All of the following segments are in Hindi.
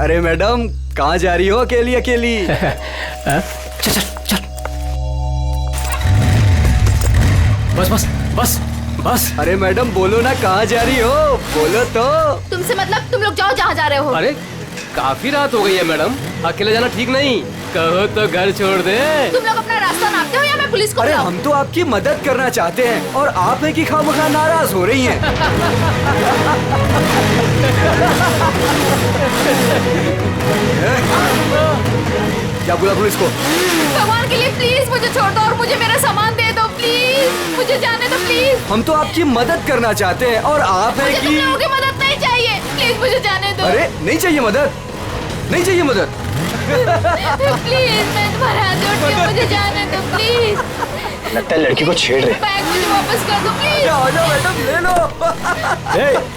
अरे मैडम, कहाँ जा रही हो अकेली अकेली? चल चल चल। बस बस बस बस। अरे मैडम बोलो ना, कहाँ जा रही हो? बोलो तो। तुमसे मतलब तुम लोग जाओ जहाँ जा रहे हो। अरे काफी रात हो गई है मैडम, अकेले जाना ठीक नहीं, कहो तो घर छोड़ दे। तुम लोग अपना रास्ता नापते हो या मैं पुलिस को अरे बुलाऊं? हम तो आपकी मदद करना चाहते हैं और आप है कि खामखा नाराज हो रही हैं। क्या बोला पुलिस को? भगवान के लिए प्लीज मुझे छोड़ दो और मुझे मेरा सामान दे दो प्लीज, मुझे जाने दो प्लीज। हम तो आपकी मदद करना चाहते हैं और आप है मुझे तुम कि लोगों की मदद नहीं चाहिए, प्लीज मुझे जाने दो। अरे नहीं चाहिए मदद, नहीं चाहिए मदद। प्लीज मैं तुम्हारे हाथ जोड़ती हूँ, मुझे जाने दो प्लीज। लगता है लड़की को छेड़ रहे। बैग मुझे वापस कर दो प्लीज। आ जाओ मैडम, ले लो।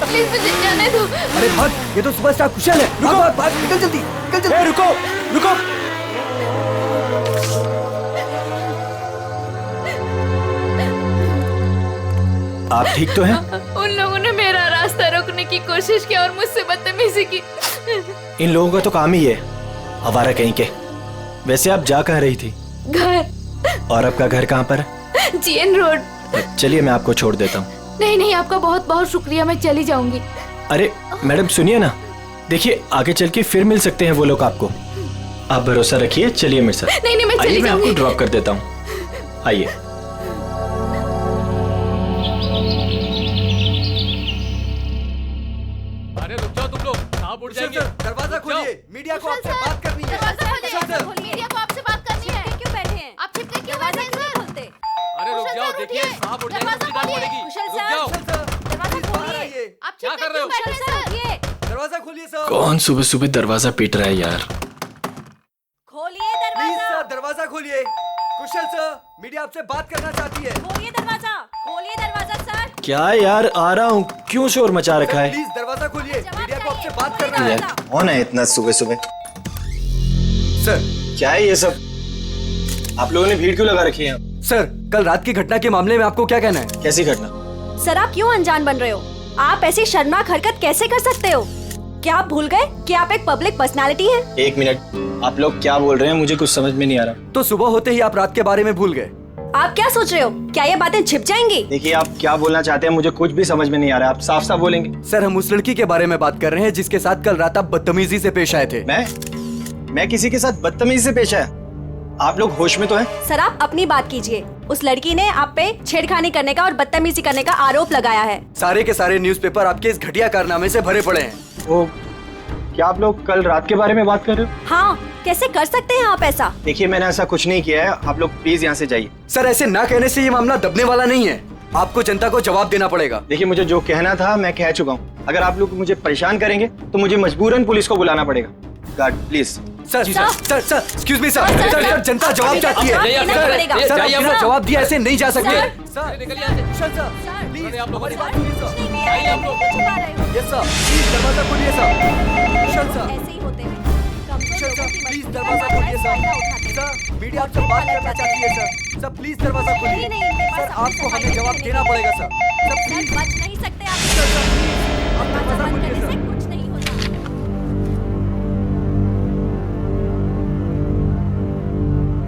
प्लीज मुझे जाने दो। अरे भाग, ये तो सुपरस्टार कुशल है। रुको, भाग, निकल जल्दी, निकल जल्दी। रुको, रुको। आप ठीक तो हैं? उन लोगों ने मेरा रास्ता रोकने की कोशिश की और मुझसे बदतमीजी की। इन लोगों का तो काम ही है, आवारा कहीं के। वैसे आप जा कहाँ रही थी? घर। और आपका घर कहाँ पर है? GN road. चलिए मैं आपको छोड़ देता हूँ। नहीं नहीं, आपका बहुत बहुत शुक्रिया, मैं चली जाऊंगी। अरे मैडम सुनिए ना, देखिए आगे चल के फिर मिल सकते हैं वो लोग आपको। आप भरोसा रखिए, चलिए मेरे साथ। नहीं नहीं, मैं आइए, चली मैं जाऊंगी। आपको ड्रॉप कर देता हूँ, आइए। अरे रुक जाओ तुम लोग, कहाँ उड़ जाएंगे? दरवाजा खोलिए, मीडिया को आपसे बात करनी है। मीडिया को आपसे बात करनी है। क्यों बैठे हैं आप? छिपके क्यों बैठे हैं सर? अरे रुक जाओ, देखिए साहब उड़ जाएंगे, दरवाजा उसकी डांट खोलिए। पड़ेगी। कुशल रुक सर। जाओ। आप क्या कर रहे हो? बैठे हैं सर? दरवाजा खोलिए सर। कौन सुबह सुबह दरवाजा पीट रहा है यार? खोलिए प्लीज दरवाजा। सर, दरवाजा खोलिए। कुशल सर, मीडिया आपसे बात करना चाहती है। खोलिए दरवाजा। खोलिए दरवाजा सर। क्या यार, आ रहा हूँ, क्यों शोर मचा रखा है? प्लीज दरवाजा खोलिए, मीडिया को आपसे बात चाहिए। करना है। कौन है इतना सुबह सुबह? सर, क्या है ये सब? आप लोगों ने भीड़ क्यों लगा रखी है? सर कल रात की घटना के मामले में आपको क्या कहना है? कैसी घटना? सर आप क्यों अनजान बन रहे हो? आप ऐसी शर्मनाक हरकत कैसे कर सकते हो? क्या आप भूल गए कि आप एक पब्लिक पर्सनालिटी हैं? एक मिनट, आप लोग क्या बोल रहे हैं? मुझे कुछ समझ में नहीं आ रहा। तो सुबह होते ही आप रात के बारे में भूल गए। आप क्या सोच रहे हो? क्या ये बातें छिप जाएंगी? देखिए आप क्या बोलना चाहते हैं, मुझे कुछ भी समझ में नहीं आ रहा। आप साफ साफ बोलेंगे। सर हम उस लड़की के बारे में बात कर रहे हैं जिसके साथ कल रात आप बदतमीजी से पेश आए थे। मैं किसी के साथ बदतमीजी से पेश आया? आप लोग होश में तो हैं? सर आप अपनी बात कीजिए। उस लड़की ने आप पे छेड़खानी करने का और बदतमीजी करने का आरोप लगाया है। सारे के सारे न्यूज़पेपर आपके इस घटिया कारनामे से भरे पड़े हैं। वो क्या आप लोग कल रात के बारे में बात कर रहे हो? हाँ, कैसे कर सकते हैं आप ऐसा? देखिए मैंने ऐसा कुछ नहीं किया है, आप लोग प्लीज यहाँ से जाइए। सर ऐसे ना कहने से ये मामला दबने वाला नहीं है, आपको जनता को जवाब देना पड़ेगा। देखिए मुझे जो कहना था मैं कह चुका हूँ। अगर आप लोग मुझे परेशान करेंगे तो मुझे मजबूरन पुलिस को बुलाना पड़ेगा। Guard please. Sir sir sir excuse me sir, sir जनता जवाब चाहती है। जाइए, सर पड़ेगा। सर जाइए, बिना सर। जवाब दिया ऐसे नहीं जा सकते। सर। सर निकलिए यहाँ से। कुशल सर सर, प्लीज उन्होंने आप लोगों हमारी को बात सुनिए सर। आइए आप लोग। यस सर प्लीज दरवाजा खोलिए सर। कुशल सर, ऐसे ही होते हैं। कुशल सर प्लीज दरवाजा खोलिए सर। सर मीडिया आपसे बात करना चाहती है सर। सर प्लीज दरवाजा खोलिए। सर आपको हमें जवाब देना पड़ेगा सर। सर सर प्लीज बच नहीं सकते आप। सर प्लीज आप दरवाजा दरवाजा बंद खोलिए करने से सर। कुछ नहीं होता।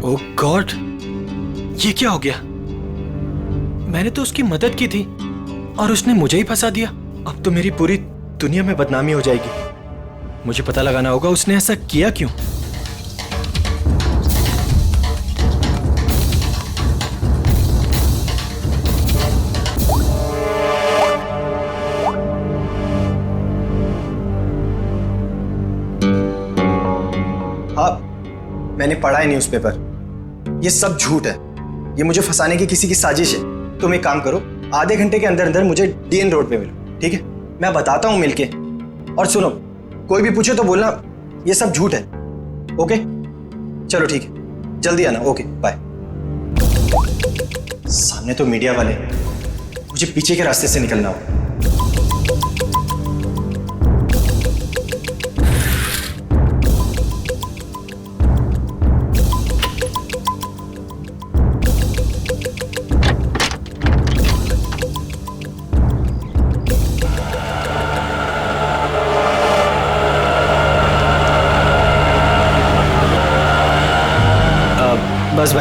ओह गॉड, ये क्या हो गया? मैंने तो उसकी मदद की थी और उसने मुझे ही फंसा दिया। अब तो मेरी पूरी दुनिया में बदनामी हो जाएगी। मुझे पता लगाना होगा उसने ऐसा किया क्यों। हाँ, मैंने पढ़ा है न्यूज़पेपर। ये सब झूठ है, ये मुझे फंसाने की किसी की साजिश है। तुम एक काम करो, आधे घंटे के अंदर अंदर मुझे डीएन रोड पे मिलो, ठीक है? मैं बताता हूँ मिलके। और सुनो, कोई भी पूछे तो बोलना ये सब झूठ है। ओके चलो ठीक है, जल्दी आना। Okay bye. सामने तो मीडिया वाले, मुझे पीछे के रास्ते से निकलना होगा।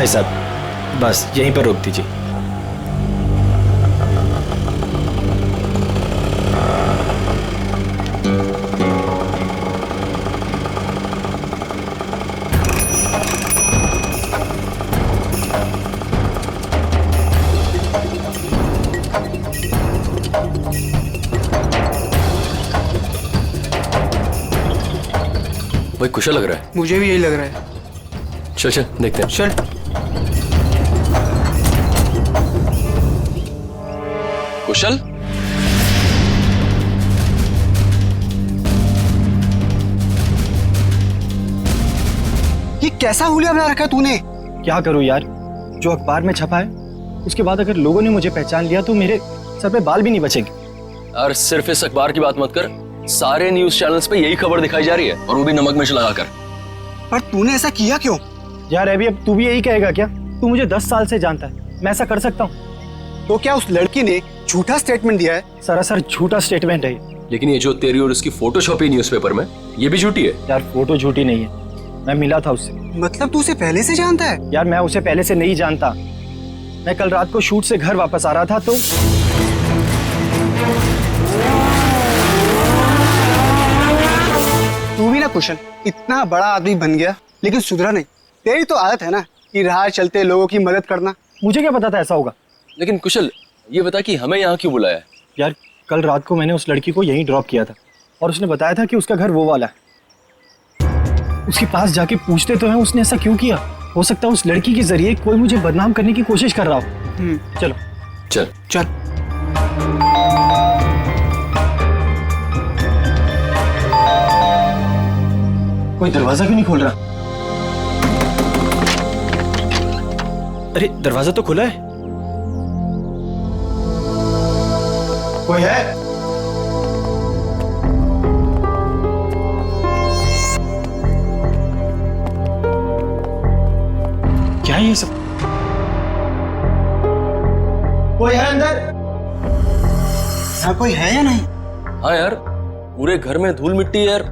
भाई साहब, बस यहीं पर रोक दीजिए। भाई कुशल लग रहा है। मुझे भी यही लग रहा है। चल चल देखते हैं। चल। कुशल, ये कैसा हुलिया बना रखा है तूने? क्या करूं यार, जो अखबार में छपा है उसके बाद अगर लोगों ने मुझे पहचान लिया तो मेरे सर पे बाल भी नहीं बचेंगे। और सिर्फ इस अखबार की बात मत कर, सारे न्यूज चैनल्स पे यही खबर दिखाई जा रही है, और वो भी नमक मिर्च लगाकर। पर तूने ऐसा किया क्यों? यार अभी अब तू भी यही कहेगा क्या? तू मुझे 10 साल से जानता है, मैं ऐसा कर सकता हूँ? तो क्या उस लड़की ने झूठा स्टेटमेंट दिया है? सरासर झूठा स्टेटमेंट है ये। लेकिन ये जो तेरी और उसकी फोटो छपी न्यूज़पेपर में, ये भी झूठी है। यार फोटो झूठी नहीं है, मैं मिला था उससे। मतलब तू उसे पहले से जानता है? यार मैं उसे पहले से नहीं जानता, मैं कल रात को शूट से घर वापस आ रहा था तो तू भी ना कुशल, इतना बड़ा आदमी बन गया लेकिन सुधरा नहीं। तेरी तो आदत है ना कि राह चलते लोगों की मदद करना। मुझे क्या पता था ऐसा होगा। लेकिन कुशल, ये बता कि हमें यहाँ क्यों बुलाया है? यार कल रात को मैंने उस लड़की को यहीं ड्रॉप किया था और उसने बताया था कि उसका घर वो वाला है। उसके पास जाके पूछते तो हैं उसने ऐसा क्यों किया। हो सकता है उस लड़की के जरिए कोई मुझे बदनाम करने की कोशिश कर रहा हो। चलो चल चल। कोई दरवाजा क्यों नहीं खोल रहा? अरे दरवाजा तो खुला है। कोई है? क्या है ये सब? कोई है अंदर? यहाँ कोई है या नहीं? हाँ यार, पूरे घर में धूल मिट्टी है यार,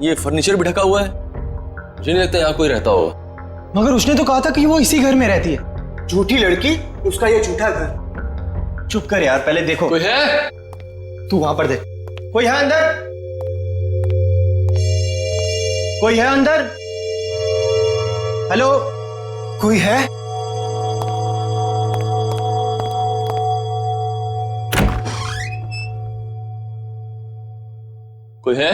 ये फर्नीचर भी ढका हुआ है, मुझे नहीं लगता यहाँ कोई रहता होगा। मगर उसने तो कहा था कि वो इसी घर में रहती है। झूठी लड़की, उसका ये झूठा घर। चुप कर यार, पहले देखो। कोई है? तू वहां पर देख। कोई है अंदर? कोई है अंदर? हेलो, कोई है? कोई है?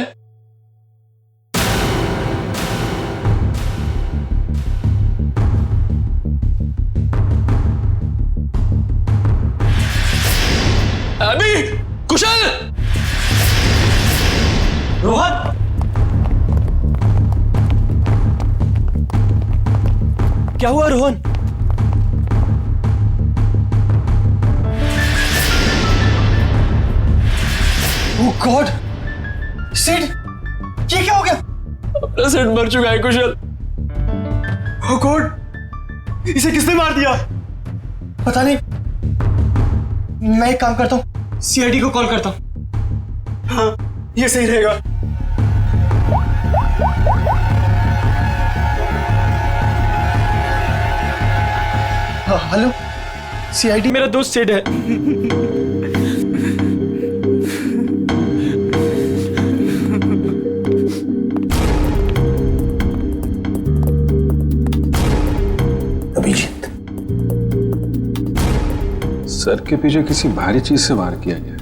अभी कुशल, रोहन, क्या हुआ रोहन? ओह गॉड, सिड, ये क्या हो गया? अपना सेट मर चुका है कुशल। ओह गॉड, इसे किसने मार दिया? पता नहीं, मैं एक काम करता हूँ, सीआईडी को कॉल करता हूँ। हाँ, ये सही रहेगा। हाँ, हेलो, सीआईडी, मेरा दोस्त सेड है। अभिजीत, सर के पीछे किसी भारी चीज से वार किया गया।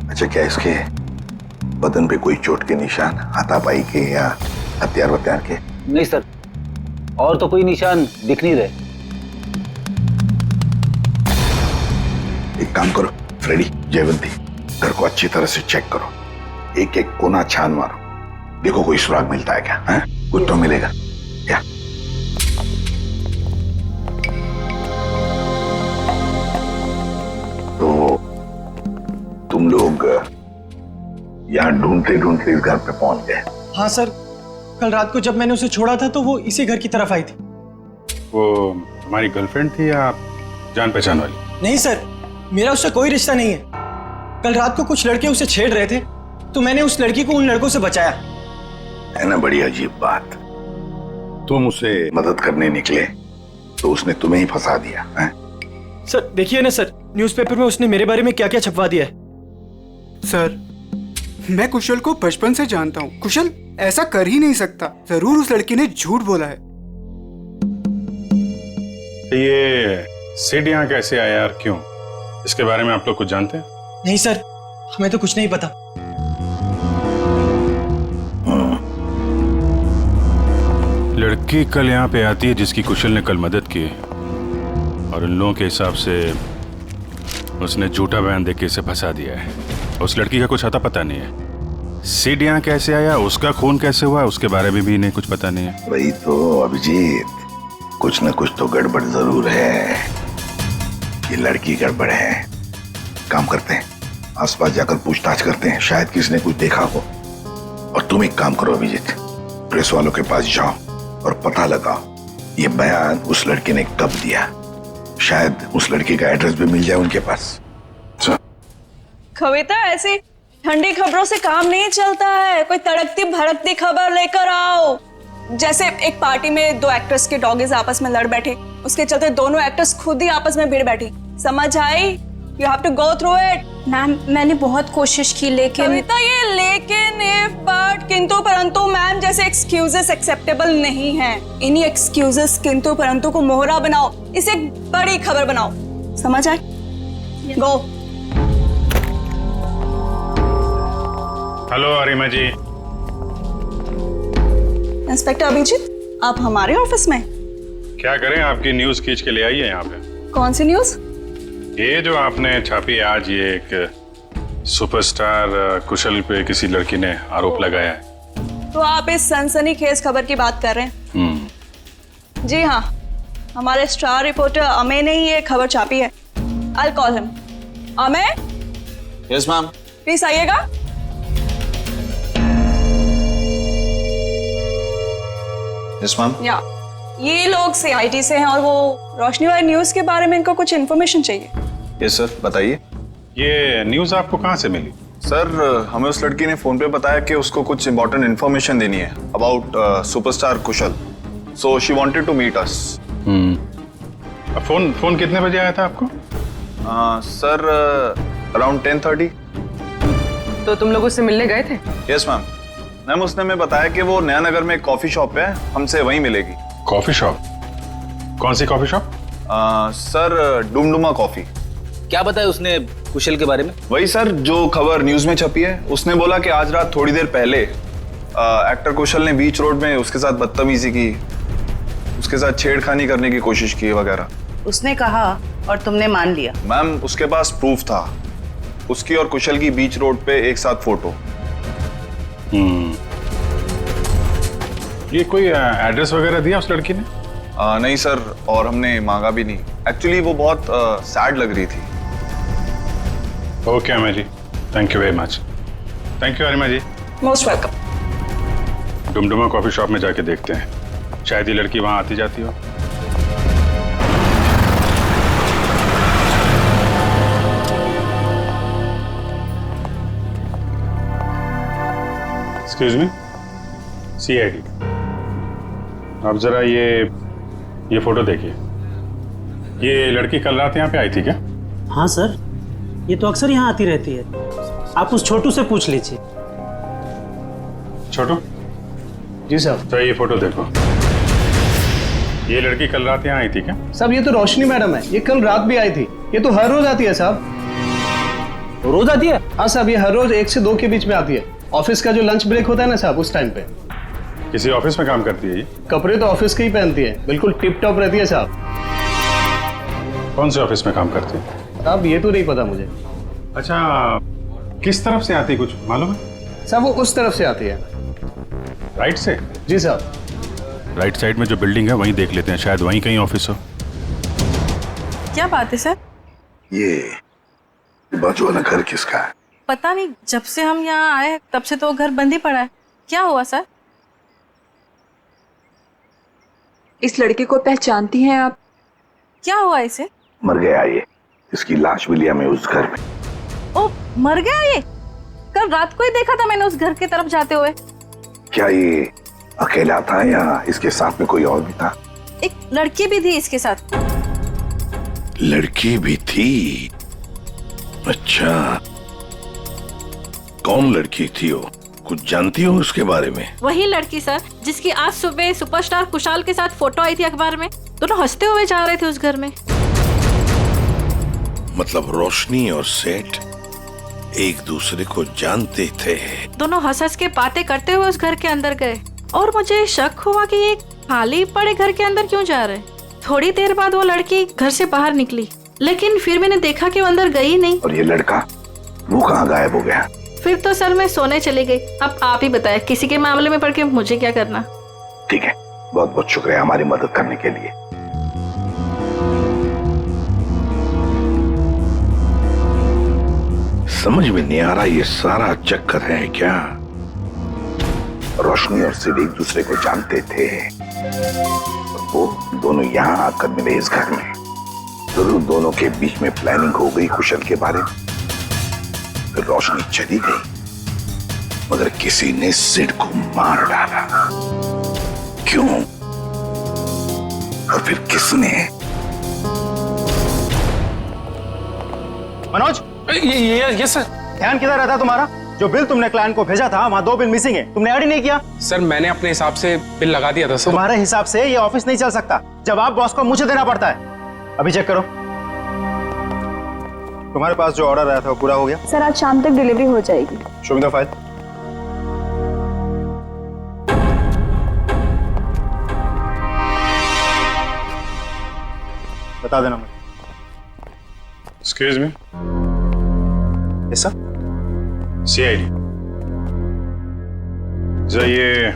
अच्छा, क्या इसके बदन पे कोई चोट के निशान, हाथापाई के या हथियार वत्यार के? नहीं सर, और तो कोई निशान दिख नहीं रहे। एक काम करो फ्रेडी, जयवंती, घर को अच्छी तरह से चेक करो, एक एक कोना छान मारो, देखो कोई सुराग मिलता है क्या? है? कुछ तो मिलेगा क्या? तो तुम लोग यहाँ ढूंढते ढूंढते इस घर पे पहुंच गए? हाँ सर, कल रात को जब मैंने उसे छोड़ा था तो वो इसी घर की तरफ आई थी। वो हमारी गर्लफ्रेंड थी या जान पहचान वाली? नहीं सर, मेरा उससे कोई रिश्ता नहीं है। कल रात को कुछ लड़के उसे छेड़ रहे थे तो मैंने उस लड़की को उन लड़कों से बचाया। है ना बड़ी अजीब बात। तुम उसे मदद करने निकले तो उसने तुम्हें ही फंसा दिया है? सर देखिए ना सर, न्यूज़पेपर में उसने मेरे बारे में क्या क्या छपवा दिया है। सर मैं कुशल को बचपन से जानता हूँ। कुशल ऐसा कर ही नहीं सकता। जरूर उस लड़की ने झूठ बोला है। ये सिड यहाँ कैसे आया और क्यों, इसके बारे में आप लोग कुछ जानते हैं? नहीं सर, हमें तो कुछ नहीं पता। लड़की कल यहाँ पे आती है जिसकी कुशल ने कल मदद की, और इन लोगों के हिसाब से उसने झूठा बयान देके इसे फंसा दिया है। उस लड़की का कुछ अता पता नहीं है। सिड यहाँ कैसे आया, उसका खून कैसे हुआ, उसके बारे में भी इन्हें कुछ पता नहीं है। वही तो अभिजीत, कुछ न कुछ तो गड़बड़ जरूर है। ये लड़की गड़बड़ है। काम करते हैं, आसपास जाकर पूछताछ करते हैं, शायद किसी ने कुछ देखा हो। और तुम एक काम करो अभिजीत, प्रेस वालों के पास जाओ और पता लगाओ ये बयान उस लड़के ने कब दिया। शायद उस लड़की का एड्रेस भी मिल जाए उनके पास। कविता, ऐसी ठंडी खबरों से काम नहीं चलता है। कोई तड़कती भड़कती खबर लेकर आओ। जैसे एक पार्टी में दो एक्टर्स के डॉगीज आपस में लड़ बैठे, उसके चलते दोनों एक्टर्स खुद ही आपस में भिड़ बैठी। समझ आई? You have to go through it. Ma'am मैंने बहुत कोशिश की, लेकिन कविता, ये लेकिन, इफ, बट, किंतु परंतु मैम जैसे एक्सक्यूजेस एक्सेप्टेबल नहीं है। इन्हीं एक्सक्यूजेस किंतु परंतु को मोहरा बनाओ, इसे एक बड़ी खबर बनाओ। समझ आए? गो। हेलो अरिमा जी। इंस्पेक्टर अभिजीत, आप हमारे ऑफिस में? क्या करें, आपकी न्यूज खींच के ले आई है यहाँ पे। कौन सी न्यूज? ये जो आपने छापी आज, ये एक सुपरस्टार कुशल पे किसी लड़की ने आरोप लगाया है। तो आप इस सनसनीखेज खबर की बात कर रहे हैं? जी हाँ, हमारे स्टार रिपोर्टर अमेय ने ही ये खबर छापी है। I call him. Amey? Yes ma'am. Please आइएगा। Yes ma'am. या ये लोग CIT से हैं और वो रोशनी वाली न्यूज के बारे में इनको कुछ इन्फॉर्मेशन चाहिए। यस सर, बताइए। ये न्यूज आपको कहाँ से मिली? सर हमें उस लड़की ने फोन पे बताया कि उसको कुछ इंपॉर्टेंट इन्फॉर्मेशन देनी है about superstar Kushal, so she wanted to meet us. Phone कितने बजे आया था आपको? Sir around 10:30। तो तुम लोग उससे मिलने गए थे? Yes ma'am. मैम उसने हमें बताया कि वो नया नगर में एक कॉफी शॉप है, हमसे वहीं मिलेगी। Coffee shop? कौन सी coffee shop? Sir Dumduma coffee. क्या बताया उसने कुशल के बारे में? वही सर जो खबर न्यूज में छपी है। उसने बोला कि आज रात थोड़ी देर पहले एक्टर कुशल ने बीच रोड में उसके साथ बदतमीजी की, उसके साथ छेड़खानी करने की कोशिश की वगैरह। उसने कहा और तुमने मान लिया? मैम उसके पास प्रूफ था, उसकी और कुशल की बीच रोड पे एक साथ फोटो। ये कोई एड्रेस वगैरह दिया उस लड़की ने? नहीं सर, और हमने मांगा भी नहीं। एक्चुअली वो बहुत सैड लग रही थी। Okay Amey ji, thank you very much. Thank you Arima ji. Most welcome. Dumduma coffee shop में जाके देखते हैं, शायद ये लड़की वहां आती जाती हो। एक्सक्यूज मी, CID, आप जरा ये फोटो देखिए। ये लड़की कल रात यहाँ पे आई थी क्या? हाँ सर, ये तो अक्सर यहाँ आती रहती है। आप उस छोटू से पूछ लीजिए। छोटू? जी सर। तो ये फोटो देखो, ये लड़की कल रात यहाँ आई थी क्या? साहब ये तो रोशनी मैडम है, ये कल रात भी आई थी। ये तो हर रोज आती है साहब। रोज आती है? हाँ साहब, ये हर रोज 1 से 2 के बीच में आती है। ऑफिस का जो लंच ब्रेक होता है ना साहब, उस टाइम पे। किसी ऑफिस में काम करती है ये? कपड़े तो ऑफिस के ही पहनती है, बिल्कुल टिप टॉप रहती है साहब। कौन से ऑफिस में काम करती है? साहब ये तो नहीं पता मुझे। अच्छा, किस तरफ से आती कुछ मालूम है? साहब वो उस तरफ से आती है। राइट से? जी साहब। राइट साइड में जो बिल्डिंग है वहीं देख लेते हैं, शायद वहीं कहीं ऑफिस हो। क्या बात है सर? ये बाजू वाला घर किसका है? पता नहीं, जब से हम यहाँ आए तब से तो घर बंद ही पड़ा है। क्या हुआ सर? इस लड़के को पहचानती हैं आप? क्या हुआ इसे? मर गया ये, इसकी लाश मिली हमें उस घर में। ओ, मर गया ये? कल रात को ही देखा था मैंने उस घर की तरफ जाते हुए। क्या ये अकेला था या इसके साथ में कोई और भी था? एक लड़की भी थी इसके साथ। लड़की भी थी? अच्छा, कौन लड़की थी वो? कुछ जानती हो उसके बारे में? वही लड़की सर, जिसकी आज सुबह सुपरस्टार कुशाल के साथ फोटो आई थी अखबार में। दोनों हंसते हुए जा रहे थे उस घर में। मतलब रोशनी और सेठ एक दूसरे को जानते थे? दोनों हंस हंस के बातें करते हुए उस घर के अंदर गए और मुझे शक हुआ कि ये खाली पड़े घर के अंदर क्यों जा रहे। थोड़ी देर बाद वो लड़की घर से बाहर निकली, लेकिन फिर मैंने देखा कि वो अंदर गई नहीं। और ये लड़का, वो कहाँ गायब हो गया? फिर तो सर मैं सोने चली गई। अब आप ही बताएं, किसी के मामले में पड़ के मुझे क्या करना। ठीक है, बहुत बहुत शुक्रिया हमारी मदद करने के लिए। समझ में नहीं आ रहा ये सारा चक्कर है क्या? रोशनी और सिड एक दूसरे को जानते थे, वो दोनों यहाँ आकर मिले इस घर में। जरूर दोनों के बीच में प्लानिंग हो गई कुशल के बारे में। फिर रोशनी चली गई, मगर किसी ने सिड को मार डाला। क्यों और फिर किसने? मनोज, ये सर। ध्यान किधर रहता तुम्हारा? जो बिल तुमने क्लाइंट को भेजा था वहाँ 2 बिल मिसिंग है, तुमने ऐड ही नहीं किया। सर मैंने अपने हिसाब से बिल लगा दिया था सर। तुम्हारे हिसाब से ये ऑफिस नहीं चल सकता, जवाब बॉस को मुझे देना पड़ता है। अभी चेक करो, तुम्हारे पास जो ऑर्डर आया था वो पूरा हो गया? सर आज शाम तक डिलीवरी हो जाएगी। Show me the file. बता देना मुझे। Excuse me. Yes sir. CID, जरा ये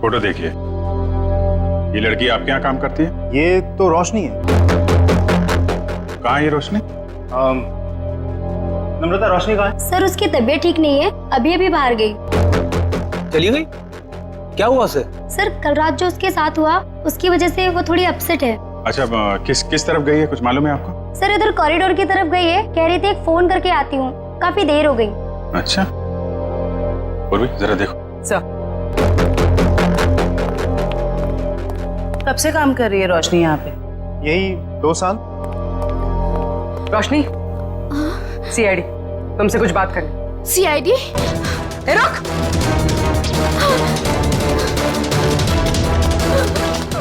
फोटो देखिए। ये लड़की आपके यहाँ काम करती है? ये तो रोशनी है। कहाँ है ये रोशनी? नम्रता, रोशनी कहाँ है? सर उसकी तबीयत ठीक नहीं है, अभी अभी बाहर गई। चली गई? क्या हुआ सर? सर कल रात जो उसके साथ हुआ उसकी वजह से वो थोड़ी अपसेट है। अच्छा, किस तरफ गई है, कुछ मालूम है आपको? सर इधर कॉरिडोर की तरफ गई है, कह रही थी एक फोन करके आती हूँ, काफी देर हो गई। अच्छा, और भी जरा देखो। सर कब से काम कर रही है रोशनी यहाँ पे? यही 2 साल। रोशनी, CID तुमसे कुछ बात करनी। CID? रुक!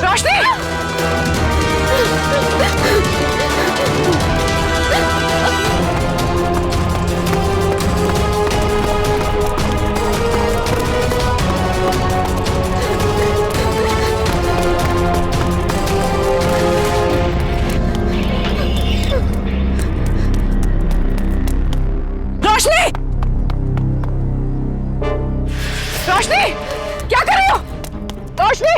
रोशनी! रोशनी! रोशनी! क्या कर रही हो? रोशनी!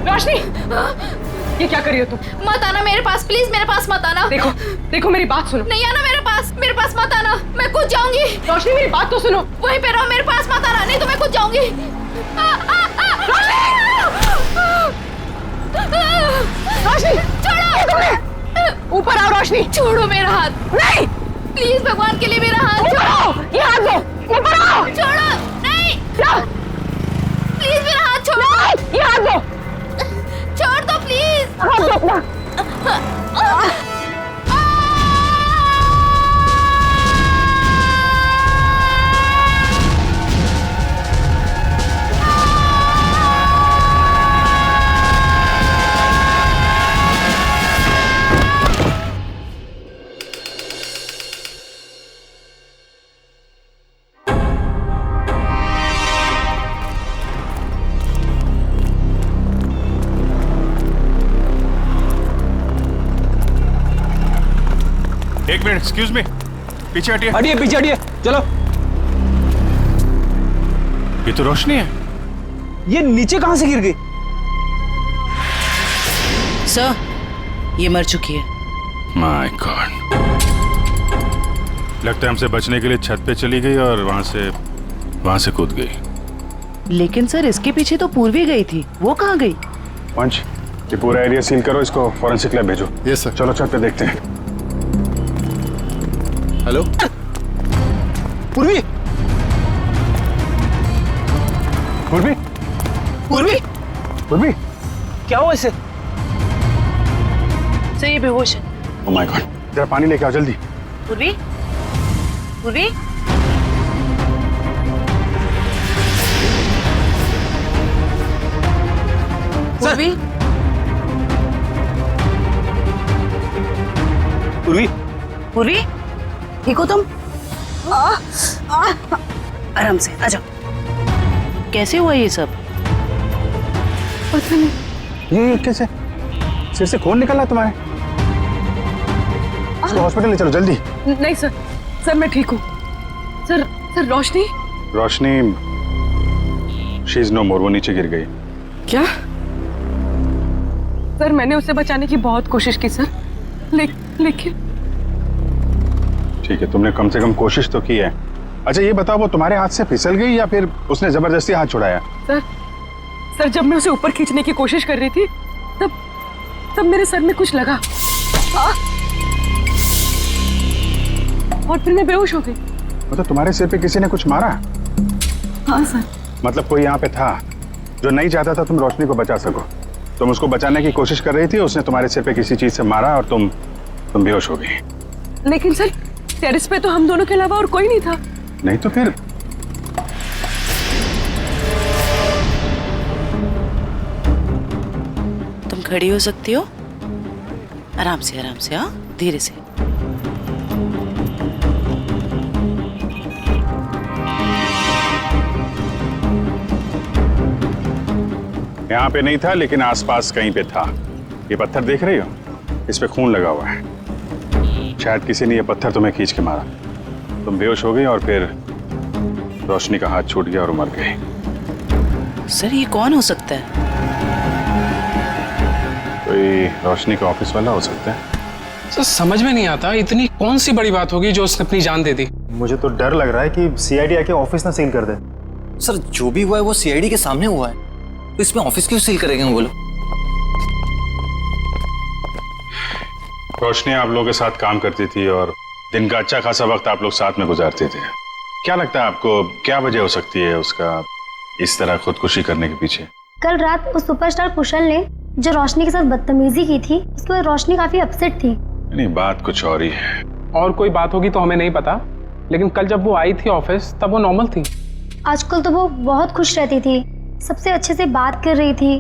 रोशनी! ये क्या कर रही हो तुम? मत आना मेरे पास, प्लीज मेरे पास मत आना। देखो, देखो मेरी बात सुनो। नहीं आना मेरे पास मत आना, मैं कूद जाऊंगी। रोशनी मेरी बात तो सुनो। वहीं पे रहो, मेरे पास मत आना, नहीं तो मैं कूद जाऊंगी। रोशनी! छोड़ो! ऊपर आओ रोशनी! छोड़ो मेरा हाथ। नहीं! प्लीज भगवान के लिए मेरा हाथ छोड़ो! ये हाथ दो! ऊपर आओ! छोड़ो! नहीं! प्लीज मेरा हाथ छोड़ो! ये हाथ दो! छोड़ दो प्लीज! हाथ दो अपना! एक मिनट, एक्सक्यूज मी, पीछे हटिए। हटिए, पीछे हटिए, चलो। ये तो रोशनी है। ये नीचे कहां से गिर गई? सर ये मर चुकी है। माय गॉड, लगता है हमसे बचने के लिए छत पे चली गई और वहां से कूद गई। लेकिन सर इसके पीछे तो पूर्वी गई थी, वो कहाँ गई? पंच, ये पूरा एरिया सील करो, इसको फॉरेंसिक लैब भेजो। Yes sir. चलो छत पे देखते हैं। हेलो पूर्वी, पूर्वी, पूर्वी, पूर्वी, क्या हुआ इसे? सर ये बेहोश है। ओह माय गॉड, जरा पानी लेके आओ जल्दी। पूर्वी, पूर्वी, पूर्वी, पूर्वी, पूर्वी, ठीक हो तुम? आराम से आ जाओ। कैसे हुआ ये सब? पता नहीं। ये कैसे? सिर से खून निकल रहा है तुम्हारे? इसको हॉस्पिटल ले चलो जल्दी। नहीं सर, सर मैं ठीक हूँ। Sir sir Roshni? Roshni, she is no more, वो नीचे गिर गई। क्या? सर मैंने उसे बचाने की बहुत कोशिश की सर, लेकिन ठीक है, तुमने कम से कम कोशिश तो की है। अच्छा ये बताओ, वो तुम्हारे हाथ से फिसल गई या फिर उसने जबरदस्ती हाथ छुड़ाया? सर जब मैं उसे ऊपर खींचने की कोशिश कर रही थी तब मेरे सर में कुछ लगा और फिर मैं बेहोश हो गई। मतलब तुम्हारे सिर पे किसी ने कुछ मारा? हाँ सर। मतलब कोई यहाँ पे था जो नहीं चाहता था तुम रोशनी को बचा सको। तुम उसको बचाने की कोशिश कर रही थी, उसने तुम्हारे सिर पे किसी चीज से मारा और तुम बेहोश हो गई। लेकिन सर टेरेस पे तो हम दोनों के अलावा और कोई नहीं था। नहीं तो फिर? तुम खड़ी हो सकती हो? आराम से हाँ, धीरे से। यहाँ पे नहीं था लेकिन आसपास कहीं पे था। ये पत्थर देख रही हो? इस पे खून लगा हुआ है। शायद किसी ने ये पत्थर तुम्हें खींच के मारा, तुम बेहोश हो गई और फिर रोशनी का हाथ छूट गया और मर गई। सर ये कौन हो सकता है? कोई रोशनी का ऑफिस वाला हो सकता है। सर समझ में नहीं आता, इतनी कौन सी बड़ी बात होगी जो उसने अपनी जान दे दी। मुझे तो डर लग रहा है कि सीआईडी आके ऑफिस ना सील कर दे। सर जो भी हुआ है वो सीआईडी के सामने हुआ है, तो इसमें ऑफिस क्यों सील करेंगे बोलो? रोशनी आप लोगों के साथ काम करती थी और दिन का अच्छा खासा वक्त आप लोग साथ में गुजारते थे। क्या लगता है आपको, क्या वजह हो सकती है उसका इस तरह खुदकुशी करने के पीछे? कल रात उस सुपरस्टार कुशल ने जो रोशनी के साथ बदतमीजी की थी, उसके बाद रोशनी काफी अपसेट थी। नहीं, बात कुछ और ही है। और कोई बात होगी तो हमें नहीं पता, लेकिन कल जब वो आई थी ऑफिस तब वो नॉर्मल थी। आजकल तो वो बहुत खुश रहती थी, सबसे अच्छे से बात कर रही थी,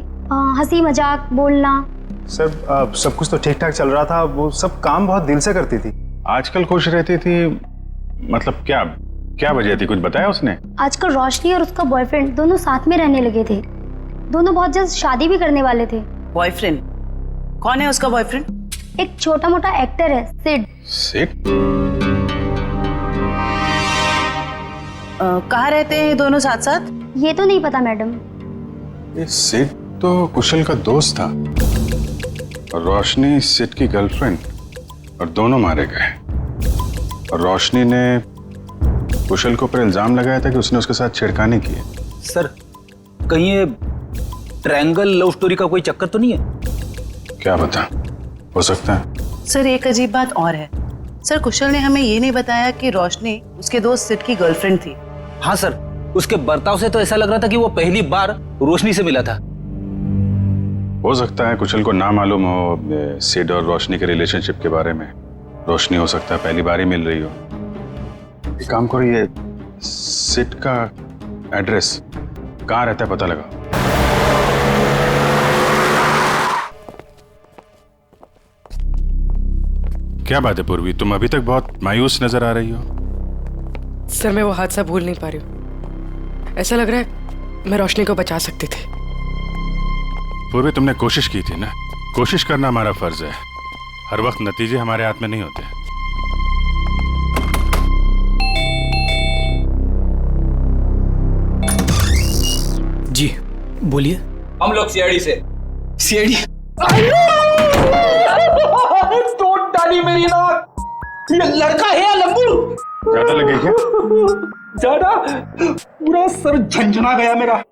हंसी मजाक बोलना। सर सब कुछ तो ठीक ठाक चल रहा था, वो सब काम बहुत दिल से करती थी। आजकल खुश रहती थी मतलब क्या वजह थी, कुछ बताया उसने? आजकल रोशनी और उसका बॉयफ्रेंड दोनों साथ में रहने लगे थे। दोनों बहुत जल्द शादी भी करने वाले थे। बॉयफ्रेंड? कौन है उसका बॉयफ्रेंड? एक छोटा मोटा एक्टर है, सिड। सिड? कहाँ रहते हैं दोनों साथ साथ? ये तो नहीं पता मैडम। ये सिड तो कुशल का दोस्त था और रोशनी सिड की गर्लफ्रेंड, और दोनों मारे गए। और रोशनी ने कुशल के ऊपर इल्जाम लगाया था कि उसने उसके साथ छेड़खानी की है। सर कहीं ये ट्रायंगल लव स्टोरी का कोई चक्कर तो नहीं है? क्या पता, हो सकता है। सर एक अजीब बात और है। सर कुशल ने हमें ये नहीं बताया कि रोशनी उसके दोस्त सिड की गर्लफ्रेंड थी। हाँ सर, उसके बर्ताव से तो ऐसा लग रहा था कि वो पहली बार रोशनी से मिला था। हो सकता है कुशल को ना मालूम हो सिड और रोशनी के रिलेशनशिप के बारे में। रोशनी हो सकता है पहली बार ही मिल रही हो। एक काम करो, ये सिड का एड्रेस कहाँ रहता है पता लगा। क्या बात है पूर्वी, तुम अभी तक बहुत मायूस नजर आ रही हो। सर मैं वो हादसा भूल नहीं पा रही हूँ। ऐसा लग रहा है मैं रोशनी को बचा सकती थी। पूर्वी तुमने कोशिश की थी ना, कोशिश करना हमारा फर्ज है। हर वक्त नतीजे हमारे हाथ में नहीं होते। जी बोलिए। हम लोग सीआईडी से। सीआईडी? तोड़ डाली मेरी नाक। ये लड़का है या लंबू? ज्यादा लगे क्या? ज्यादा, पूरा सर झंझना गया मेरा।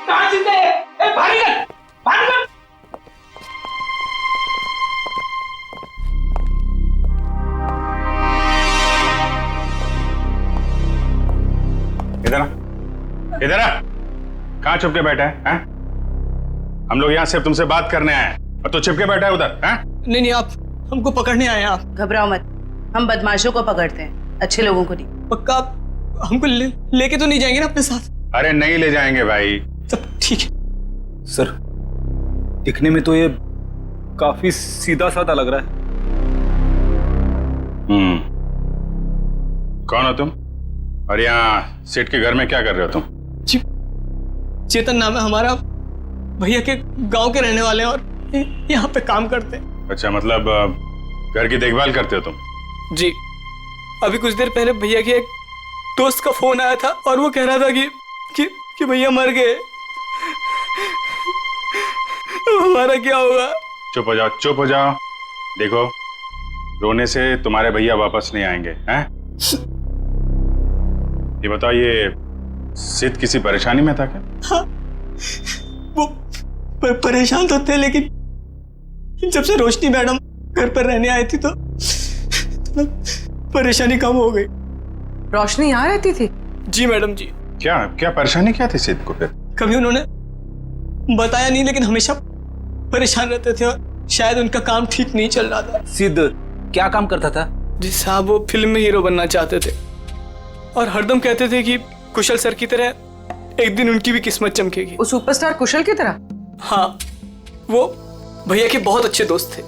कहाँ जिंदे है? ए भागीगत, भागीगत। इधर आ। छुप के बैठा है? हम लोग यहाँ सिर्फ तुमसे बात करने आए हैं और तू छिप के बैठा है उधर? नहीं नहीं, आप हमको पकड़ने आए हैं। आप घबराओ मत, हम बदमाशों को पकड़ते हैं, अच्छे लोगों को नहीं। पक्का आप हमको लेके तो नहीं जाएंगे ना अपने साथ? अरे नहीं ले जाएंगे भाई। सब ठीक है सर, दिखने में तो ये काफी सीधा साधा लग रहा है। कौन हो तुम और यहाँ सेठ के घर में क्या कर रहे हो तुम? जी, चेतन नाम है हमारा, भैया के गांव के रहने वाले हैं और यहाँ पे काम करते हैं। अच्छा, मतलब घर की देखभाल करते हो तुम? जी, अभी कुछ देर पहले भैया के एक दोस्त का फोन आया था और वो कह रहा था कि भैया मर गए। हमारा क्या होगा? चुप हो जाओ, चुप हो जाओ। देखो, रोने से तुम्हारे भैया वापस नहीं आएंगे, हैं? ये बताओ, ये सिद्ध किसी परेशानी में था क्या? हाँ, वो परेशान तो थे, लेकिन जब से रोशनी मैडम घर पर रहने आई थी तो परेशानी कम हो गई। रोशनी यहाँ रहती थी? जी मैडम जी। क्या क्या परेशानी क्या थी सिद्ध को फिर? कभी उन्होंने बताया नहीं, लेकिन हमेशा परेशान रहते थे और शायद उनका काम ठीक नहीं चल रहा था। सिद्ध क्या काम करता था? जी साहब, वो फिल्म में हीरो बनना चाहते थे और हरदम कहते थे कि कुशल सर की तरह एक दिन उनकी भी किस्मत चमकेगी। वो सुपरस्टार कुशल की तरह? हाँ, वो भैया के बहुत अच्छे दोस्त थे,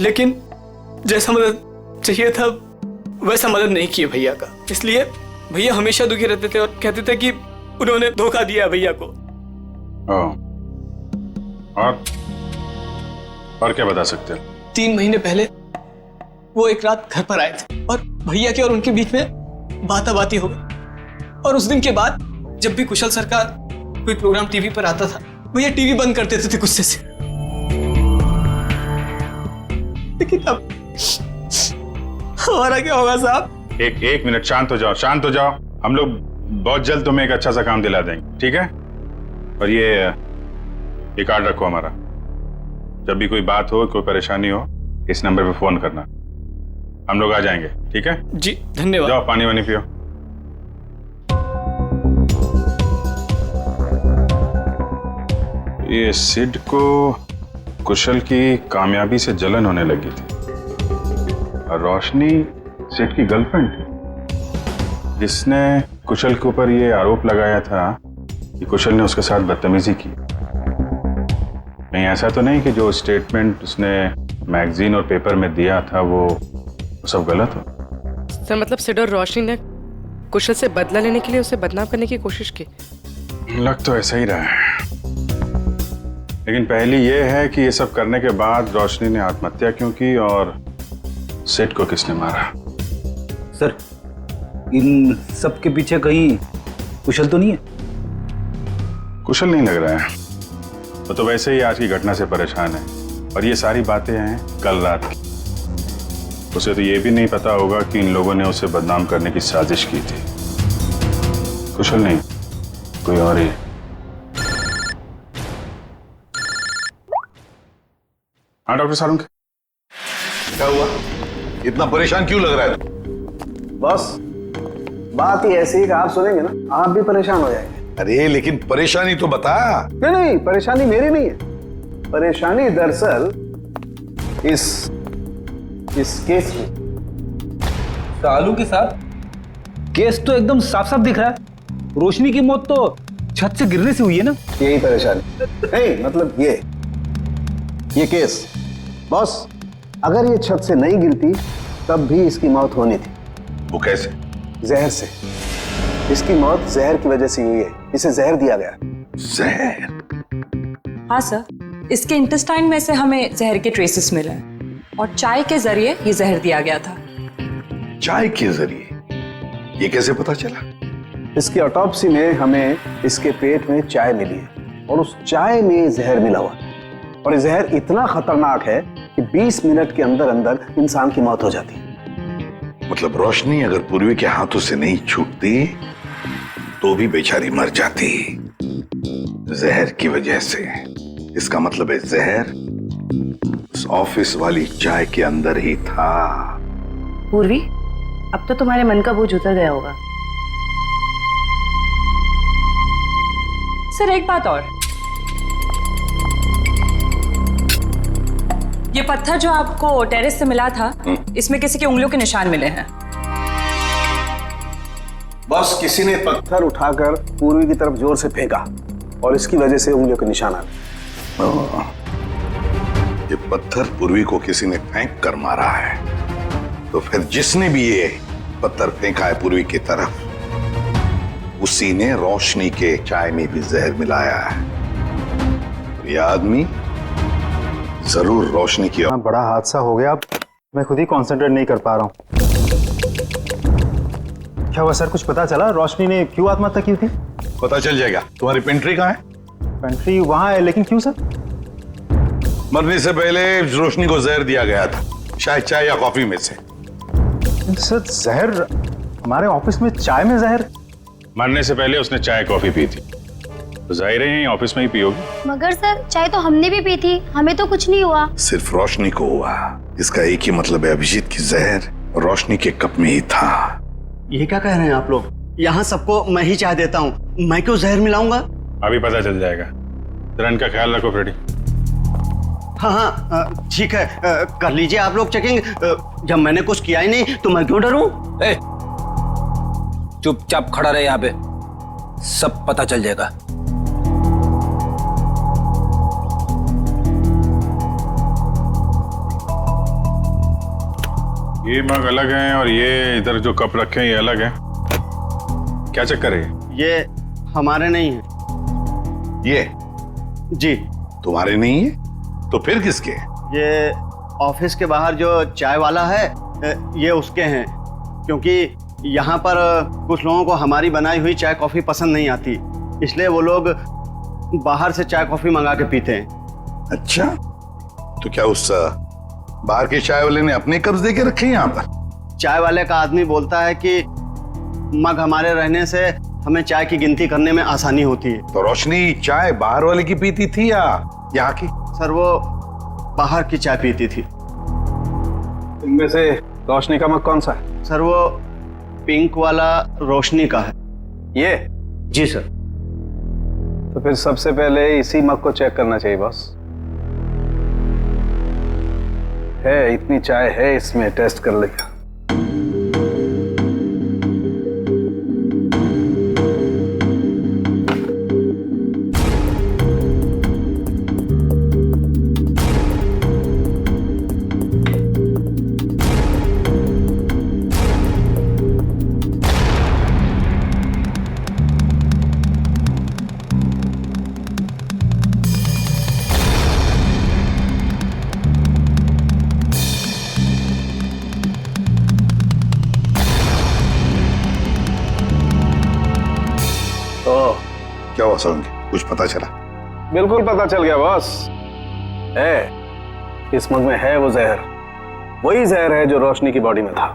लेकिन जैसा मदद चाहिए था वैसा मदद नहीं किए भैया का। इसलिए भैया हमेशा दुखी रहते थे और कहते थे कि उन्होंने धोखा दिया भैया को। और क्या बता सकते हो? 3 महीने पहले वो एक रात घर पर आए थे और भैया के और उनके बीच में बाताबाती हो गई। और उस दिन के बाद जब भी कुशल सर का कोई प्रोग्राम टीवी पर आता था, भैया टीवी बंद कर देते थे गुस्से से। लेकिन अब हमारा क्या होगा साहब? एक मिनट, शांत हो जाओ, शांत हो जाओ। हम लोग बहुत जल्द तुम्हें एक अच्छा सा काम दिला देंगे, ठीक है? और ये कार्ड रखो हमारा। जब भी कोई बात हो, कोई परेशानी हो, इस नंबर पे फोन करना, हम लोग आ जाएंगे, ठीक है? जी धन्यवाद। जाओ पानी वानी पियो। ये सिड को कुशल की कामयाबी से जलन होने लगी थी और रोशनी सिड की गर्लफ्रेंड थी, जिसने कुशल के ऊपर ये आरोप लगाया था कि कुशल ने उसके साथ बदतमीजी की। नहीं, ऐसा तो नहीं कि जो स्टेटमेंट उसने मैगजीन और पेपर में दिया था वो सब गलत हो? सर, मतलब सिड और रोशनी ने कुशल से बदला लेने के लिए उसे बदनाम करने की कोशिश की? लग तो ऐसा ही रहा है, लेकिन पहली ये है कि ये सब करने के बाद रोशनी ने आत्महत्या क्यों की और सिड को किसने मारा? सर, इन सब के पीछे कहीं कुशल तो नहीं है? कुशल नहीं लग रहा है, वो तो वैसे ही आज की घटना से परेशान है और ये सारी बातें हैं कल रात की। उसे तो ये भी नहीं पता होगा कि इन लोगों ने उसे बदनाम करने की साजिश की थी। कुशल नहीं, कोई और ही। हाँ डॉक्टर सारुंग, क्या हुआ? इतना परेशान क्यों लग रहा है? बस बात ही ऐसी है कि आप सुनेंगे ना आप भी परेशान हो जाएंगे। अरे लेकिन परेशानी तो बता। नहीं, परेशानी मेरी नहीं है। परेशानी दरअसल इस केस में। सालू के साथ केस तो एकदम साफ साफ दिख रहा है। रोशनी की मौत तो छत से गिरने से हुई है ना। यही परेशानी नहीं, मतलब ये केस बॉस, अगर ये छत से नहीं गिरती तब भी इसकी मौत होनी थी। वो कैसे? जहर से। इसकी मौत जहर की वजह से हुई है, इसे जहर दिया गया। जहर? हाँ सर, इसके इंटेस्टाइन में से हमें जहर के ट्रेसेस मिले हैं और चाय के जरिए ये जहर दिया गया था। चाय के जरिए? ये कैसे पता चला? इसकी ऑटोप्सी में हमें इसके पेट में चाय मिली है और उस चाय में जहर मिला हुआ है और जहर इतना खतरनाक है कि 20 मिनट के अंदर अंदर इंसान की मौत हो जाती है। मतलब रोशनी अगर पूर्वी के हाथों से नहीं छूटती तो भी बेचारी मर जाती जहर की वजह से। इसका मतलब है जहर उस ऑफिस वाली चाय के अंदर ही था। पूर्वी, अब तो तुम्हारे मन का बोझ उतर गया होगा। सर एक बात और, ये पत्थर जो आपको टेरेस से मिला था, इसमें किसी की उंगलियों के निशान मिले हैं। बस किसी ने पत्थर उठाकर पूर्वी की तरफ जोर से फेंका और इसकी वजह से उंगलियों के निशान आ गए। ये पत्थर पूर्वी को किसी ने फेंक कर मारा है, तो फिर जिसने भी ये पत्थर फेंका है पूर्वी की तरफ, उसी ने रोशनी के चाय में भी जहर मिलाया है। तो ये आदमी जरूर रोशनी की। बड़ा हादसा हो गया, अब मैं खुद ही कंसंट्रेट नहीं कर पा रहा हूँ। क्या हुआ सर, कुछ पता चला रोशनी ने क्यों आत्महत्या की थी? पता चल जाएगा। तुम्हारी पेंट्री कहाँ है? पेंट्री वहां है, लेकिन क्यों सर? मरने से पहले रोशनी को जहर दिया गया था, शायद चाय या कॉफी में से। सर जहर? हमारे ऑफिस में चाय में जहर? मरने से पहले उसने चाय कॉफी पी थी, तो जाहिर है ऑफिस में ही पियोगी। मगर सर चाय तो हमने भी पी थी, हमें तो कुछ नहीं हुआ। सिर्फ रोशनी को हुआ। इसका एक ही मतलब है, अभिजीत की जहर रोशनी के कप में ही था। ये क्या कह रहे हैं आप लोग? यहाँ सबको मैं ही चाय देता हूँ, मैं क्यों जहर मिलाऊंगा? अभी पता चल जाएगा। रन का ख्याल रखो फ्रेडी। हाँ हाँ ठीक है, कर लीजिए आप लोग चेकिंग। जब मैंने कुछ किया ही नहीं तो मैं क्यों डरूं? चुपचाप खड़ा रहे यहाँ पे, सब पता चल जाएगा। ये मग अलग हैं और ये इधर जो कप रखे हैं ये अलग हैं। क्या चक्कर है? ये हमारे नहीं है। ये जी तुम्हारे नहीं है तो फिर किसके? ये ऑफिस के बाहर जो चाय वाला है, ये उसके हैं। क्योंकि यहाँ पर कुछ लोगों को हमारी बनाई हुई चाय कॉफी पसंद नहीं आती, इसलिए वो लोग बाहर से चाय कॉफी मंगा के पीते हैं। अच्छा, तो क्या उस बाहर के चाय वाले ने अपने कब्ज दे के रखे हैं यहाँ पर? चाय वाले का आदमी बोलता है कि मग हमारे रहने से हमें चाय की गिनती करने में आसानी होती है। तो रोशनी चाय बाहर वाले की पीती थी या यहाँ की? सर वो बाहर की चाय पीती थी। इनमें से रोशनी का मग कौन सा है? सर वो पिंक वाला रोशनी का है। ये? जी सर। तो फिर सबसे पहले इसी मग को चेक करना चाहिए बॉस। है इतनी चाय है इसमें, टेस्ट कर लेगा। क्या हुआ सोलंकी, कुछ पता चला? बिल्कुल पता चल गया बॉस। है इस मग में है वो जहर, वही जहर है जो रोशनी की बॉडी में था।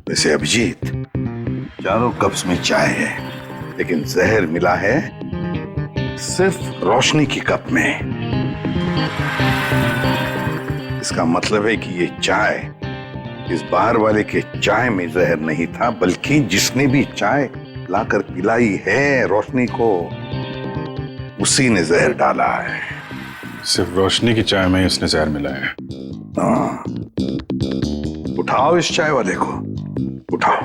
वैसे अभिजीत, चारों कप्स में चाय है, लेकिन जहर मिला है सिर्फ रोशनी की कप में। इसका मतलब है कि ये चाय इस बाहर वाले के चाय में जहर नहीं था, बल्कि जिसने भी चाय लाकर पिलाई है रोशनी को, उसी ने जहर डाला है। सिर्फ रोशनी की चाय में ही उसने जहर मिलाया है। हाँ, उठाओ इस चाय वाले को, उठाओ।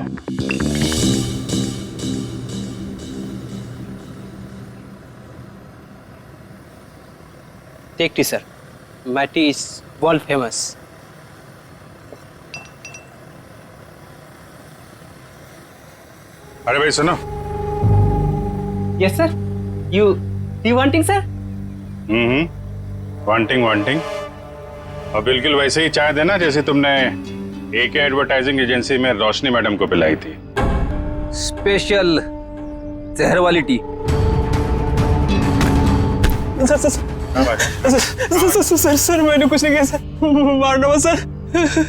Take tea sir, my tea is world famous. अरे भाई सुनो। Yes sir, you wanting sir? Wanting और बिल्कुल वैसे ही चाय देना जैसे तुमने AK एडवर्टाइजिंग एजेंसी में रोशनी मैडम को पिलाई थी। स्पेशल जहर वाली टी। सर मैंने कुछ नहीं किया सर, मारना मत सर,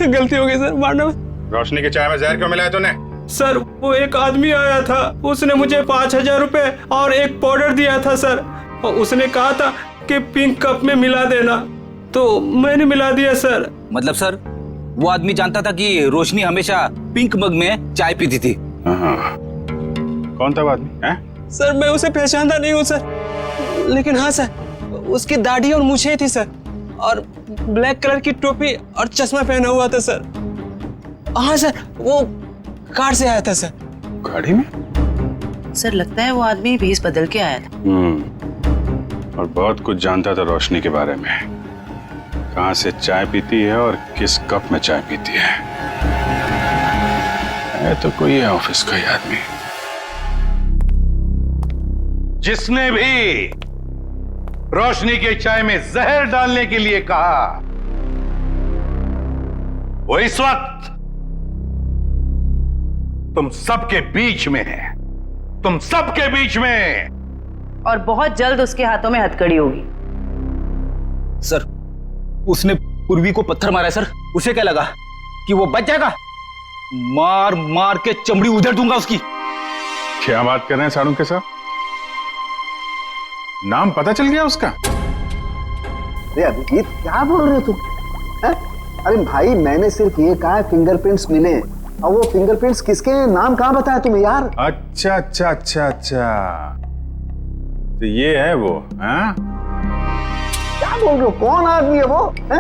गलती हो गई सर, मारना मत। रोशनी की चाय में जहर क्यों मिलाया तूने? सर वो एक आदमी आया था, उसने मुझे 5,000 रुपए और एक पाउडर दिया था सर, और उसने कहा था कि पिंक कप में मिला देना, तो मैंने मिला दिया सर। मतलब सर वो आदमी जानता था कि रोशनी हमेशा पिंक मग में चाय पीती थी, हाँ, कौन था वो आदमी? हैं? सर मैं उसे पहचानता नहीं हूँ सर, लेकिन हाँ सर, उसकी दाढ़ी और मूछें थी सर, और ब्लैक कलर की टोपी और चश्मा पहना हुआ था सर। हाँ सर, वो कार से आया था सर। गाड़ी में? सर लगता है वो आदमी भेस बदल के आया था। और बहुत कुछ जानता था रोशनी के बारे में, कहाँ से चाय पीती है और किस कप में चाय पीती है तो कोई है ऑफिस का ही आदमी। जिसने भी रोशनी के चाय में जहर डालने के लिए कहा, वो इस वक्त तुम सबके बीच में है, तुम सबके बीच में, और बहुत जल्द उसके हाथों में हथकड़ी होगी। सर उसने पूर्वी को पत्थर मारा है सर, उसे क्या लगा कि वो बच जाएगा? मार मार के चमड़ी उधेड़ दूंगा उसकी। क्या बात कर रहे हैं साड़ू के साथ? नाम पता चल गया उसका? अरे अभिजीत क्या बोल रहे हो तुम? है? अरे भाई मैंने सिर्फ ये कहा फिंगरप्रिंट्स मिले, और वो फिंगरप्रिंट्स किसके हैं, नाम कहां बताया तुम्हें यार? अच्छा अच्छा अच्छा अच्छा, तो ये है वो? हाँ? क्या बोल रहे हो? कौन आदमी है वो? है?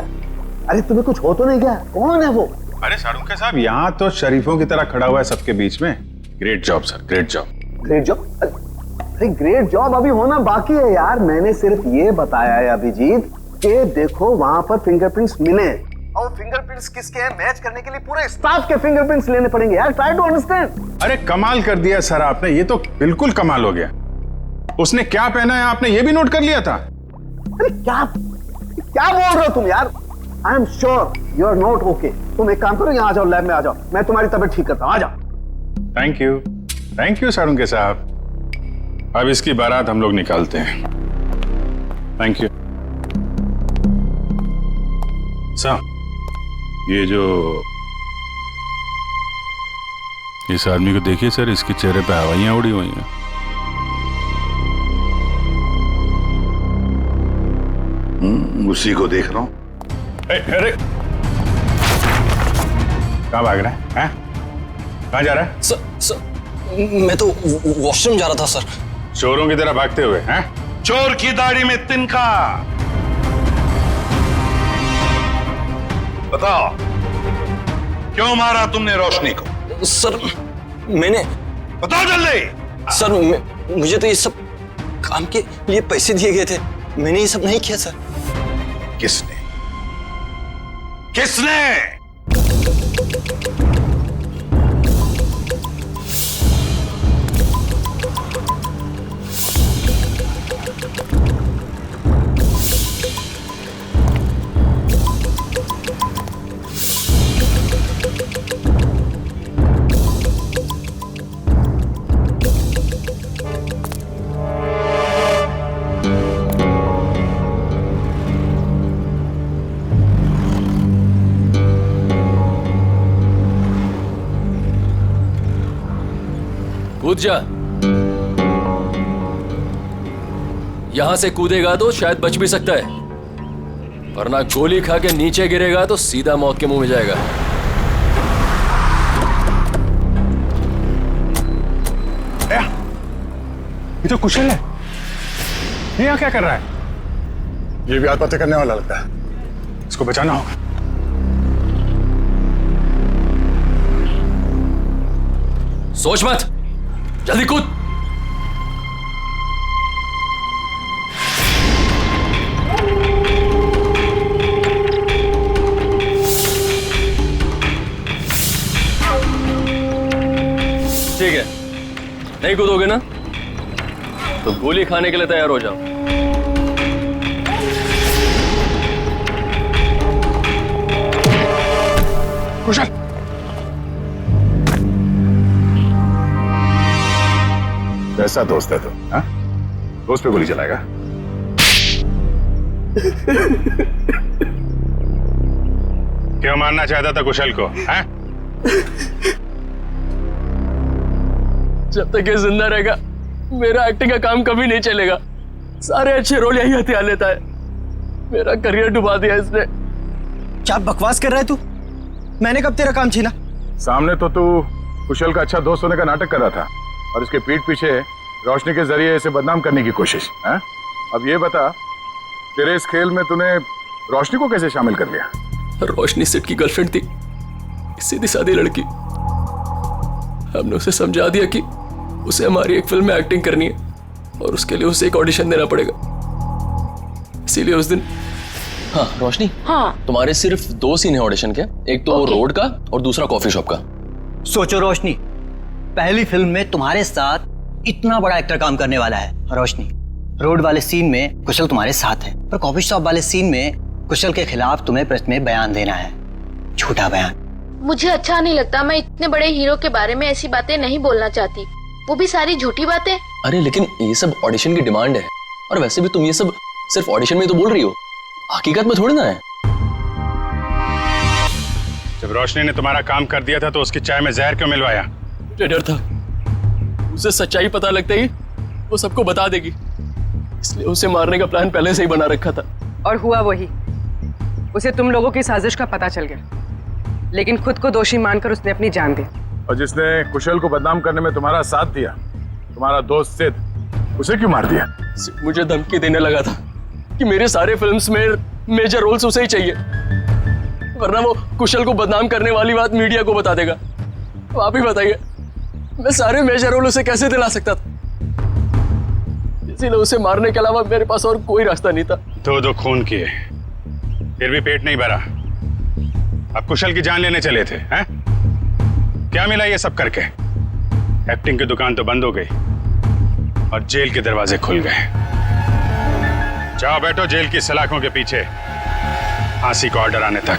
अरे तुम्हें कुछ हो तो नहीं गया? कौन है वो? अरे साड़ू साहब, यहाँ तो शरीफों की तरह खड़ा हुआ है सबके बीच में। Great job sir, great job. Great job? अरे ग्रेट जॉब अभी होना बाकी है यार। मैंने सिर्फ ये बताया है अभिजीत कि देखो वहां पर फिंगरप्रिंट्स मिले, और फिंगरप्रिंट्स किसके हैं मैच करने के लिए पूरे स्टाफ के फिंगरप्रिंट्स लेने पड़ेंगे यार। Try to understand. अरे कमाल कर दिया सर आपने, ये तो बिल्कुल कमाल हो गया। उसने क्या पहना है आपने ये भी नोट कर लिया था? अरे क्या बोल रहे हो तुम यार? I am sure you are not okay. तुम एक काम करो, यहाँ आ जाओ, लैब में आ जाओ, मैं तुम्हारी तबीयत ठीक करता हूँ। आ जाओ। थैंक यू साड़ू साहब। अब इसकी बारात हम लोग निकालते हैं। Thank you sir. ये जो इस आदमी को देखिए सर, इसके चेहरे पे हवाइयां उड़ी हुई हैं। उसी को देख रहा हूं। अरे कहाँ भाग रहा है? कहाँ जा रहा है? सर मैं तो वॉशरूम जा रहा था सर। चोरों की तरह भागते हुए हैं? चोर की दाढ़ी में तिनका। बताओ क्यों मारा तुमने रोशनी को? सर मैंने, बताओ जल्दी। सर मुझे तो ये सब काम के लिए पैसे दिए गए थे, मैंने ये सब नहीं किया सर। किसने? किसने? कूद जा। यहां से कूदेगा तो शायद बच भी सकता है, वरना गोली खा के नीचे गिरेगा तो सीधा मौत के मुंह में जाएगा। ये तो कुशल है, ये यहाँ क्या कर रहा है? ये भी आत्महत्या करने वाला लगता है, इसको बचाना होगा। सोच मत, जल्दी कूद। ठीक है, नहीं कूदोगे ना तो गोली खाने के लिए तैयार हो जाओ। कुशल, कैसा दोस्त है तू? दोस्त पे गोली चलाएगा? क्यों मारना चाहता था कुशल को? जब तक ये जिंदा रहेगा मेरा एक्टिंग का काम कभी नहीं चलेगा। सारे अच्छे रोल यही हथियार लेता है, मेरा करियर डुबा दिया इसने। क्या बकवास कर रहा है तू? मैंने कब तेरा काम छीना? सामने तो तू कुशल का अच्छा दोस्त होने का नाटक कर रहा था और इसके पीठ पीछे रोशनी के जरिए इसे बदनाम करने की कोशिश है? अब ये बता, तेरे इस खेल में तूने रोशनी को कैसे शामिल कर लिया? रोशनी सिट की गर्लफ्रेंड थी, सीधी सादी लड़की। हमने उसे समझा दिया कि उसे हमारी एक फिल्म में एक्टिंग करनी है और उसके लिए उसे एक ऑडिशन देना पड़ेगा। इसीलिए उस दिन। हाँ रोशनी, हाँ तुम्हारे सिर्फ 2 सीन है ऑडिशन के, एक तो रोड का और दूसरा कॉफी शॉप का। सोचो रोशनी, पहली फिल्म में तुम्हारे साथ इतना बड़ा एक्टर काम करने वाला है। रोशनी, रोड वाले सीन में कुशल तुम्हारे साथ है, पर कॉफी शॉप वाले सीन में कुशल के खिलाफ तुम्हें प्रेस में बयान देना है, झूठा बयान। मुझे अच्छा नहीं लगता, मैं इतने बड़े हीरो के बारे में ऐसी बातें नहीं बोलना चाहती, वो भी सारी झूठी बातें। अरे लेकिन ये सब ऑडिशन की डिमांड है, और वैसे भी तुम ये सब सिर्फ ऑडिशन में तो बोल रही हो, हकीकत में थोड़ी ना है। जब रोशनी ने तुम्हारा काम कर दिया था तो उसकी चाय में जहर क्यों मिलवाया? मुझे डर था उसे सच्चाई पता लगते ही वो सबको बता देगी, इसलिए उसे मारने का प्लान पहले से ही बना रखा था। और हुआ वही, उसे तुम लोगों की साजिश का पता चल गया, लेकिन खुद को दोषी मानकर उसने अपनी जान दी। और जिसने कुशल को बदनाम करने में तुम्हारा साथ दिया, तुम्हारा दोस्त सिद्ध, उसे क्यों मार दिया? मुझे धमकी देने लगा था कि मेरे सारे फिल्म्स में मेजर रोल्स उसे ही चाहिए, वरना वो कुशल को बदनाम करने वाली बात मीडिया को बता देगा। तो आप ही बताइए, मैं सारे मेजर रोल उसे कैसे दिला सकता था? इसीलिए उसे मारने के अलावा मेरे पास और कोई रास्ता नहीं था। 2 खून किए, फिर भी पेट नहीं भरा, अब कुशल की जान लेने चले थे हैं? क्या मिला ये सब करके? एक्टिंग की दुकान तो बंद हो गई और जेल के दरवाजे खुल गए। जाओ बैठो जेल की सलाखों के पीछे, फांसी का ऑर्डर आने तक।